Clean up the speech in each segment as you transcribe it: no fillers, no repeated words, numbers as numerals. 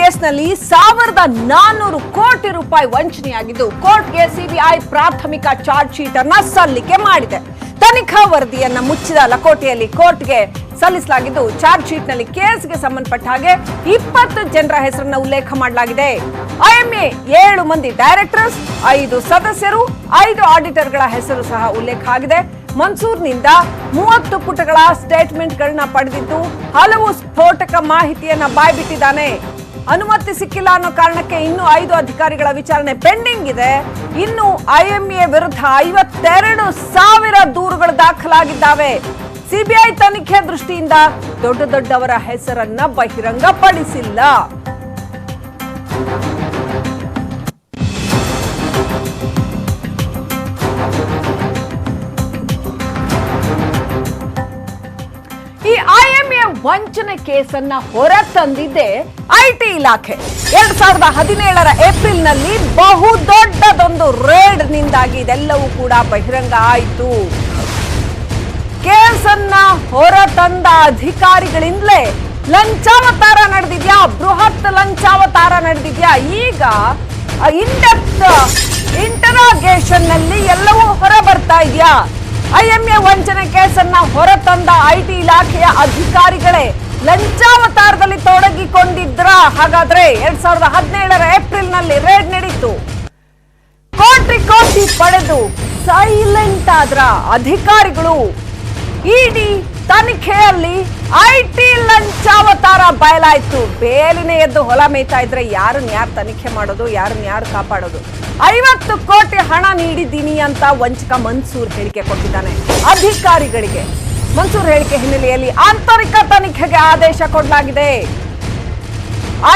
ಕೇಸ್ನಲ್ಲಿ 1400 ಕೋಟಿ ರೂಪಾಯಿ ವಂಚನೆಯಾಗಿದ್ದು ಕೋರ್ಟ್ಗೆ ಸಿಬಿಐ ಪ್ರಾಥಮಿಕ ಚಾರ್ಜ್ ಶೀಟ್ ಅನ್ನ ಸಲ್ಲಿಕೆ ಮಾಡಿದೆ. ತನಿಖಾ ವರದಿಯನ್ನ ಮುಚ್ಚಿದ ಲಕೋಟೆಯಲ್ಲಿ ಕೋರ್ಟ್ಗೆ ಸಲ್ಲಿಸಲಾಗಿದ್ದು ಚಾರ್ಜ್ ಶೀಟ್ ನಲ್ಲಿ ಕೇಸ್ಗೆ ಸಂಬಂಧಪಟ್ಟ ಹಾಗೆ 20 ಜನರ ಹೆಸರನ್ನ ಉಲ್ಲೇಖ ಮಾಡಲಾಗಿದೆ. ಐಎಂಎ 7 ಮಂದಿ ಡೈರೆಕ್ಟರ್ಸ್, 5 ಸದಸ್ಯರು, 5 ಆಡಿಟರ್ಗಳ ಹೆಸರು ಸಹ ಉಲ್ಲೇಖ ಆಗಿದೆ. ಮನ್ಸೂರ್ನಿಂದ 30 ಪುಟಗಳ ಸ್ಟೇಟ್ಮೆಂಟ್ಗಳನ್ನ ಪಡೆದಿದ್ದು ಹಲವು ಸ್ಫೋಟಕ ಮಾಹಿತಿಯನ್ನ ಬಾಯ್ಬಿಟ್ಟಿದ್ದಾನೆ. ಅನುಮತಿ ಸಿಕ್ಕಿಲ್ಲ ಅನ್ನೋ ಕಾರಣಕ್ಕೆ ಇನ್ನು 5 ಅಧಿಕಾರಿಗಳ ವಿಚಾರಣೆ ಪೆಂಡಿಂಗ್ ಇದೆ. ಇನ್ನು ಐಎಂಎ ವಿರುದ್ಧ 52,000 ದೂರುಗಳು ದಾಖಲಾಗಿದ್ದಾವೆ. ಸಿಬಿಐ ತನಿಖೆ ದೃಷ್ಟಿಯಿಂದ ದೊಡ್ಡವರ ಹೆಸರನ್ನ ಬಹಿರಂಗಪಡಿಸಿಲ್ಲ. ಈ ಐಎಂಎ ವಂಚನೆ ಕೇಸನ್ನ ಹೊರತಂದಿದ್ದೆ ಐಟಿ ಇಲಾಖೆ. 2017ರ ಏಪ್ರಿಲ್ನಲ್ಲಿ ಬಹುದೊಡ್ಡದೊಂದು ರೇಡ್ ನಿಂದಾಗಿ ಇದೆಲ್ಲವೂ ಕೂಡ ಬಹಿರಂಗ ಆಯಿತು. ಕೇಸನ್ನ ಹೊರತಂದ ಅಧಿಕಾರಿಗಳಿಂದಲೇ ಲಂಚಾವತಾರ ನಡೆದಿದ್ಯಾ, ಬೃಹತ್ ಲಂಚಾವತಾರ ನಡೆದಿದ್ಯಾ. ಈಗ ಇನ್ಡೆಪ್ತ್ ಇಂಟರಾಗೇಷನ್ ನಲ್ಲಿ ಎಲ್ಲವೂ ಹೊರ ಬರ್ತಾ ಇದೆಯಾ. ಐಎಂಎ ವಂಚನೆ ಕೇಸನ್ನ ಹೊರತಂದ ಐಟಿ ಇಲಾಖೆಯ ಅಧಿಕಾರಿಗಳೇ ಲಂಚಾವತಾರದಲ್ಲಿ ತೊಡಗಿಕೊಂಡಿದ್ರ? ಹಾಗಾದ್ರೆ 2017ರ ಏಪ್ರಿಲ್ ನಲ್ಲಿ ರೇಡ್ ನಡೀತು. ಕೋಟಿ ಪಡೆದು ಸೈಲೆಂಟ್ ಆದ್ರ ಅಧಿಕಾರಿಗಳು. ಇಡಿ ತನಿಖೆಯಲ್ಲಿ ಐಟಿ ಲಂಚಾವತಾರ ಬಯಲಾಯ್ತು. ಬೇಲಿನ ಎದ್ದು ಹೊಲ ಮೇಯ್ತಾ ಇದ್ರೆ ಯಾರನ್ನ ಯಾರು ತನಿಖೆ ಮಾಡೋದು, ಯಾರನ್ನ ಯಾರು ಕಾಪಾಡೋದು? 50 ಕೋಟಿ ಹಣ ನೀಡಿದ್ದೀನಿ ಅಂತ ವಂಚಕ ಮನ್ಸೂರ್ ಹೇಳಿಕೆ ಕೊಟ್ಟಿದ್ದಾನೆ ಅಧಿಕಾರಿಗಳಿಗೆ. ಮನ್ಸೂರ್ ಹೇಳಿಕೆ ಹಿನ್ನೆಲೆಯಲ್ಲಿ ಆಂತರಿಕ ತನಿಖೆಗೆ ಆದೇಶ ಕೊಡಲಾಗಿದೆ.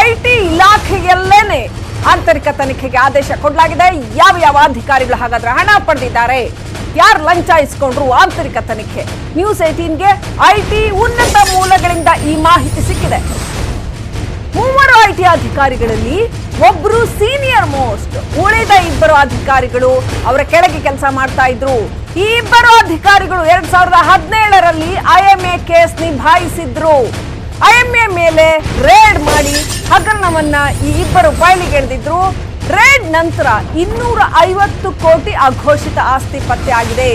ಐಟಿ ಇಲಾಖೆಯಲ್ಲೇನೆ ಆಂತರಿಕ ತನಿಖೆಗೆ ಆದೇಶ ಕೊಡಲಾಗಿದೆ. ಯಾವ ಅಧಿಕಾರಿಗಳು ಹಾಗಾದ್ರೆ ಹಣ ಪಡೆದಿದ್ದಾರೆ, ಯಾರು ಲಂಚ ಇಸ್ಕೊಂಡ್ರು, ಆಂತರಿಕ ತನಿಖೆ. ನ್ಯೂಸ್ 18ಗೆ ಐಟಿ ಉನ್ನತ ಮೂಲಗಳಿಂದ ಈ ಮಾಹಿತಿ ಸಿಕ್ಕಿದೆ. 3 ಐಟಿ ಅಧಿಕಾರಿಗಳಲ್ಲಿ ಒಬ್ರು ಸೀನಿಯರ್ ಮೋಸ್ಟ್, ಉಳಿದ 2 ಅಧಿಕಾರಿಗಳು ಅವರ ಕೆಳಗೆ ಕೆಲಸ ಮಾಡ್ತಾ ಇದ್ರು. ಈ 2 ಅಧಿಕಾರಿಗಳು 2017ರಲ್ಲಿ ಐಎಂಎ ಕೇಸ್ ನಿಭಾಯಿಸಿದ್ರು. ಐಎಂಎ ಮೇಲೆ ರೇಡ್ ಮಾಡಿ ಹಗರಣವನ್ನ ಈ 2 ಬಯಲಿಗೆಳೆದಿದ್ರು. ರೇಡ್ ನಂತರ 250 ಕೋಟಿ ಅಘೋಷಿತ ಆಸ್ತಿ ಪತ್ತೆ ಆಗಿದೆ.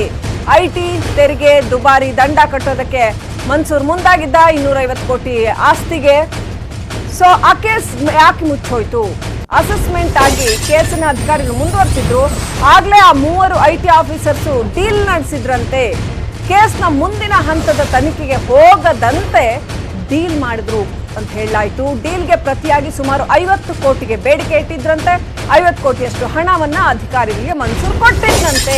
ಐಟಿ ತೆರಿಗೆ ದುಬಾರಿ ದಂಡ ಕಟ್ಟೋದಕ್ಕೆ ಮನ್ಸೂರ್ ಮುಂದಾಗಿದ್ದ 250 ಕೋಟಿ ಆಸ್ತಿಗೆ. ಸೊ ಆ ಕೇಸ್ ಯಾಕೆ ಮುಚ್ಚೋಯ್ತು? ಅಸೆಸ್ಮೆಂಟ್ ಆಗಿ ಕೇಸಿನ ಅಧಿಕಾರಿಗಳು ಮುಂದುವರೆಸಿದ್ರು. ಆಗ್ಲೇ ಆ 3 ಐಟಿ ಆಫೀಸರ್ಸು ಡೀಲ್ ನಡೆಸಿದ್ರಂತೆ. ಕೇಸ್ನ ಮುಂದಿನ ಹಂತದ ತನಿಖೆಗೆ ಹೋಗದಂತೆ ಡೀಲ್ ಮಾಡಿದ್ರು ಅಂತ ಹೇಳಲಾಯಿತು. ಡೀಲ್ಗೆ ಪ್ರತಿಯಾಗಿ ಸುಮಾರು 50 ಕೋಟಿಗೆ ಬೇಡಿಕೆ ಇಟ್ಟಿದ್ರಂತೆ. 50 ಕೋಟಿಯಷ್ಟು ಹಣವನ್ನ ಅಧಿಕಾರಿಗಳಿಗೆ ಮನ್ಸೂರ್ ಕೊಟ್ಟಿದ್ದಂತೆ.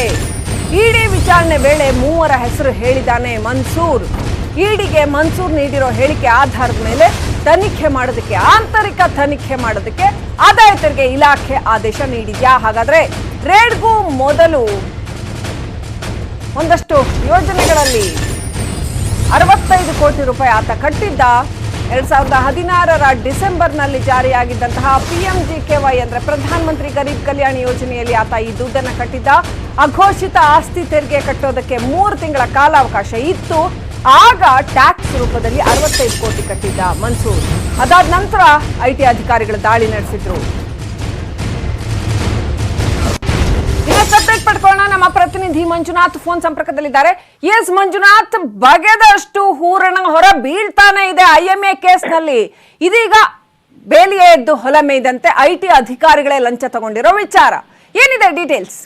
ಇಡಿ ವಿಚಾರಣೆ ವೇಳೆ 3 ಹೆಸರು ಹೇಳಿದ್ದಾನೆ ಮನ್ಸೂರ್. ಇಡಿಗೆ ಮನ್ಸೂರ್ ನೀಡಿರೋ ಹೇಳಿಕೆ ಆಧಾರದ ಮೇಲೆ ತನಿಖೆ ಮಾಡೋದಕ್ಕೆ, ಆಂತರಿಕ ತನಿಖೆ ಮಾಡೋದಕ್ಕೆ ಆದಾಯ ತೆರಿಗೆ ಇಲಾಖೆ ಆದೇಶ ನೀಡಿದ್ಯಾ? ಹಾಗಾದ್ರೆ ರೇಡ್ಗೂ ಮೊದಲು ಒಂದಷ್ಟು ಯೋಜನೆಗಳಲ್ಲಿ 65 ಕೋಟಿ ರೂಪಾಯಿ ಆತ ಕಟ್ಟಿದ್ದ. 2016ರ ಡಿಸೆಂಬರ್ನಲ್ಲಿ ಜಾರಿಯಾಗಿದ್ದಂತಹ PMGKY ಅಂದ್ರೆ ಪ್ರಧಾನ ಮಂತ್ರಿ ಗರೀಬ್ ಕಲ್ಯಾಣ ಯೋಜನೆಯಲ್ಲಿ ಆತ ಈ ದುಡ್ಡನ್ನು ಕಟ್ಟಿದ್ದ. ಅಘೋಷಿತ ಆಸ್ತಿ ತೆರಿಗೆ ಕಟ್ಟೋದಕ್ಕೆ 3 ತಿಂಗಳ ಕಾಲಾವಕಾಶ ಇತ್ತು. ಆಗ ಟ್ಯಾಕ್ಸ್ ರೂಪದಲ್ಲಿ 65 ಕೋಟಿ ಕಟ್ಟಿದ್ದ ಮನ್ಸೂರ್. ಅದಾದ ನಂತರ ಐಟಿ ಅಧಿಕಾರಿಗಳು ದಾಳಿ ನಡೆಸಿದ್ರು. ಸಪ್ರೇಟ್ ಪಡ್ಕೊಳ್ಳೋಣ. ನಮ್ಮ ಪ್ರತಿನಿಧಿ ಮಂಜುನಾಥ್ ಫೋನ್ ಸಂಪರ್ಕದಲ್ಲಿದ್ದಾರೆ. ಎಸ್ ಮಂಜುನಾಥ್, ಬಗೆದಷ್ಟು ಹೂರಣ ಹೊರ ಬೀಳ್ತಾನೆ ಇದೆ ಐಎಂಎ ಕೇಸ್ನಲ್ಲಿ. ಇದೀಗ ಬೇಲಿಯೇ ಎದ್ದು ಹೊಲ ಮೇಯ್ದಂತೆ ಐಟಿ ಅಧಿಕಾರಿಗಳೇ ಲಂಚ ತಗೊಂಡಿರೋ ವಿಚಾರ ಏನಿದೆ, ಡೀಟೇಲ್ಸ್?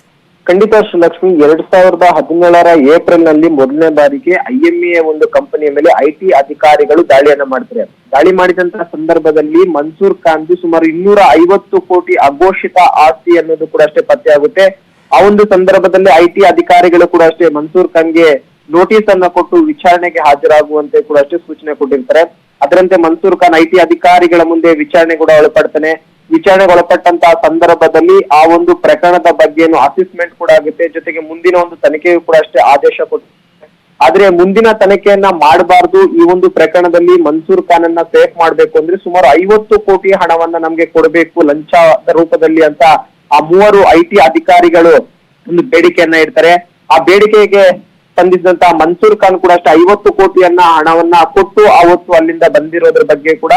ಖಂಡಿತ ಶ್ರೀಲಕ್ಷ್ಮಿ, 2017ರ ಏಪ್ರಿಲ್ ನಲ್ಲಿ ಮೊದಲನೇ ಬಾರಿಗೆ ಐಎಂಎ ಒಂದು ಕಂಪನಿಯ ಮೇಲೆ ಐಟಿ ಅಧಿಕಾರಿಗಳು ದಾಳಿಯನ್ನ ಮಾಡ್ತಾರೆ. ದಾಳಿ ಮಾಡಿದಂತಹ ಸಂದರ್ಭದಲ್ಲಿ ಮನ್ಸೂರ್ ಖಾನ್ದು ಸುಮಾರು 250 ಕೋಟಿ ಅಘೋಷಿತ ಆಸ್ತಿ ಅನ್ನೋದು ಕೂಡ ಅಷ್ಟೇ ಪತ್ತೆ ಆಗುತ್ತೆ. ಆ ಒಂದು ಸಂದರ್ಭದಲ್ಲಿ ಐಟಿ ಅಧಿಕಾರಿಗಳು ಕೂಡ ಅಷ್ಟೇ ಮನ್ಸೂರ್ ಖಾನ್ಗೆ ನೋಟಿಸ್ ಅನ್ನ ಕೊಟ್ಟು ವಿಚಾರಣೆಗೆ ಹಾಜರಾಗುವಂತೆ ಕೂಡ ಅಷ್ಟೇ ಸೂಚನೆ ಕೊಟ್ಟಿರ್ತಾರೆ. ಅದರಂತೆ ಮನ್ಸೂರ್ ಖಾನ್ ಐಟಿ ಅಧಿಕಾರಿಗಳ ಮುಂದೆ ವಿಚಾರಣೆ ಕೂಡ ಒಳಪಡ್ತಾನೆ. ವಿಚಾರಣೆಗೆ ಒಳಪಟ್ಟಂತಹ ಸಂದರ್ಭದಲ್ಲಿ ಆ ಒಂದು ಪ್ರಕರಣದ ಬಗ್ಗೆ ಅಸೆಸ್ಮೆಂಟ್ ಕೂಡ ಆಗುತ್ತೆ. ಜೊತೆಗೆ ಮುಂದಿನ ಒಂದು ತನಿಖೆಯು ಕೂಡ ಅಷ್ಟೇ ಆದೇಶ ಕೊಟ್ಟಿದ್ದಾರೆ. ಆದ್ರೆ ಮುಂದಿನ ತನಿಖೆಯನ್ನ ಮಾಡಬಾರ್ದು, ಈ ಒಂದು ಪ್ರಕರಣದಲ್ಲಿ ಮನ್ಸೂರ್ ಖಾನ್ ಅನ್ನ ಸೇಫ್ ಮಾಡ್ಬೇಕು ಅಂದ್ರೆ ಸುಮಾರು 50 ಕೋಟಿ ಹಣವನ್ನ ನಮ್ಗೆ ಕೊಡಬೇಕು ಲಂಚದ ರೂಪದಲ್ಲಿ ಅಂತ ಆ 3 ಐಟಿ ಅಧಿಕಾರಿಗಳು ಒಂದು ಬೇಡಿಕೆಯನ್ನ ಇಡ್ತಾರೆ. ಆ ಬೇಡಿಕೆಗೆ ಸ್ಪಂದಿಸಿದಂತಹ ಮನ್ಸೂರ್ ಖಾನ್ ಕೂಡ ಅಷ್ಟೇ 50 ಕೋಟಿಯನ್ನ ಹಣವನ್ನ ಕೊಟ್ಟು ಅವತ್ತು ಅಲ್ಲಿಂದ ಬಂದಿರೋದ್ರ ಬಗ್ಗೆ ಕೂಡ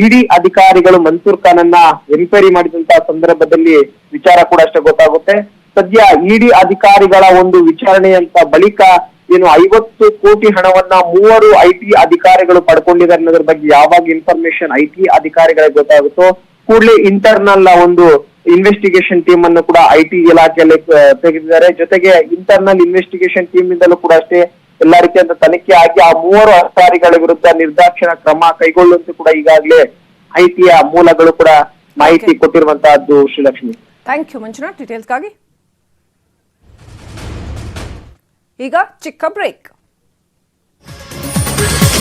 ಇಡಿ ಅಧಿಕಾರಿಗಳು ಮನ್ಸೂರ್ ಖಾನ್ ಅನ್ನ ಎನ್ಕ್ವೈರಿ ಮಾಡಿದಂತಹ ಸಂದರ್ಭದಲ್ಲಿ ವಿಚಾರ ಕೂಡ ಅಷ್ಟೇ ಗೊತ್ತಾಗುತ್ತೆ. ಸದ್ಯ ಇಡಿ ಅಧಿಕಾರಿಗಳ ಒಂದು ವಿಚಾರಣೆಯಂತ ಬಳಿಕ ಏನು 50 ಕೋಟಿ ಹಣವನ್ನ 3 ಐಟಿ ಅಧಿಕಾರಿಗಳು ಪಡ್ಕೊಂಡಿದ್ದಾರೆ ಅನ್ನೋದ್ರ ಬಗ್ಗೆ ಯಾವಾಗ ಇನ್ಫಾರ್ಮೇಶನ್ ಐಟಿ ಅಧಿಕಾರಿಗಳಿಗೆ ಗೊತ್ತಾಗುತ್ತೋ ಕೂಡಲೇ ಇಂಟರ್ನಲ್ ಒಂದು ಇನ್ವೆಸ್ಟಿಗೇಷನ್ ಟೀಮ್ ಅನ್ನು ಕೂಡ ಐಟಿ ಇಲಾಖೆಯಲ್ಲಿ ತೆಗೆದಿದ್ದಾರೆ. ಜೊತೆಗೆ ಇಂಟರ್ನಲ್ ಇನ್ವೆಸ್ಟಿಗೇಷನ್ ಟೀಮ್ ಇಂದಲೂ ಕೂಡ ಅಷ್ಟೇ ಎಲ್ಲಾ ರೀತಿಯಿಂದ ತನಿಖೆ ಆಗಿ ಆ 3 ಅಧಿಕಾರಿಗಳ ವಿರುದ್ಧ ನಿರ್ದಾಕ್ಷಿಣ ಕ್ರಮ ಕೈಗೊಳ್ಳುವಂತೆ ಕೂಡ ಈಗಾಗಲೇ ಐಟಿಯ ಮೂಲಗಳು ಕೂಡ ಮಾಹಿತಿ ಕೊಟ್ಟಿರುವಂತಹದ್ದು. ಶ್ರೀಲಕ್ಷ್ಮಿ, ಥ್ಯಾಂಕ್ ಯು ಮಂಜುನಾಥ್ ಡೀಟೇಲ್ಸ್ಗಾಗಿ. ಈಗ ಚಿಕ್ಕ ಬ್ರೇಕ್.